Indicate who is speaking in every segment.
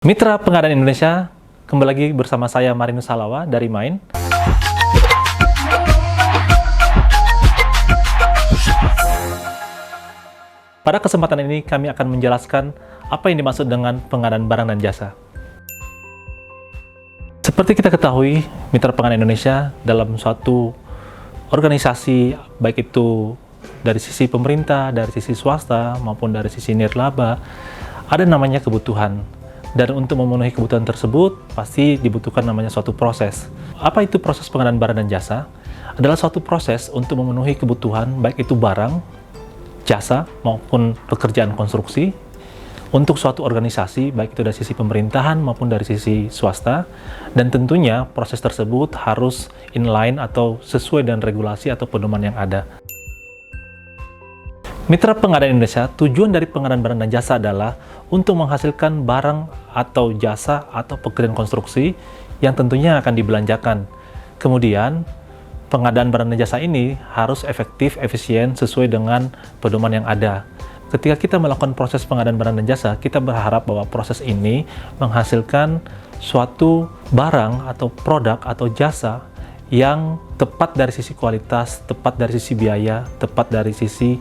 Speaker 1: Mitra Pengadaan Indonesia, kembali lagi bersama saya Marinus Salawa dari Main. Pada kesempatan ini kami akan menjelaskan apa yang dimaksud dengan pengadaan barang dan jasa. Seperti kita ketahui, Mitra Pengadaan Indonesia dalam suatu organisasi, baik itu dari sisi pemerintah, dari sisi swasta, maupun dari sisi nirlaba, ada namanya kebutuhan. Dan untuk memenuhi kebutuhan tersebut, pasti dibutuhkan namanya suatu proses. Apa itu proses pengadaan barang dan jasa? Adalah suatu proses untuk memenuhi kebutuhan, baik itu barang, jasa, maupun pekerjaan konstruksi, untuk suatu organisasi, baik itu dari sisi pemerintahan maupun dari sisi swasta. Dan tentunya proses tersebut harus inline atau sesuai dengan regulasi atau pedoman yang ada. Mitra Pengadaan Indonesia, tujuan dari pengadaan barang dan jasa adalah untuk menghasilkan barang atau jasa atau pekerjaan konstruksi yang tentunya akan dibelanjakan. Kemudian, pengadaan barang dan jasa ini harus efektif, efisien, sesuai dengan pedoman yang ada. Ketika kita melakukan proses pengadaan barang dan jasa, kita berharap bahwa proses ini menghasilkan suatu barang atau produk atau jasa yang tepat dari sisi kualitas, tepat dari sisi biaya, tepat dari sisi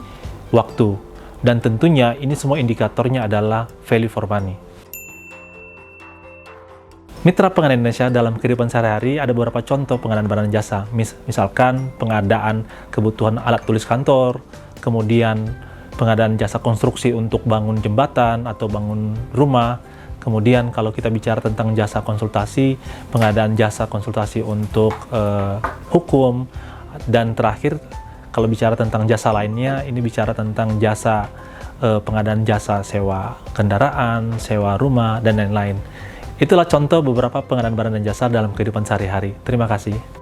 Speaker 1: waktu. Dan tentunya ini semua indikatornya adalah value for money. Mitra Pengadaan Indonesia dalam kehidupan sehari-hari ada beberapa contoh pengadaan barang dan jasa. Misalkan pengadaan kebutuhan alat tulis kantor, kemudian pengadaan jasa konstruksi untuk bangun jembatan atau bangun rumah. Kemudian kalau kita bicara tentang jasa konsultasi, pengadaan jasa konsultasi untuk hukum. Dan terakhir, kalau bicara tentang jasa lainnya, ini bicara tentang jasa pengadaan jasa sewa kendaraan, sewa rumah, dan lain-lain. Itulah contoh beberapa pengadaan barang dan jasa dalam kehidupan sehari-hari. Terima kasih.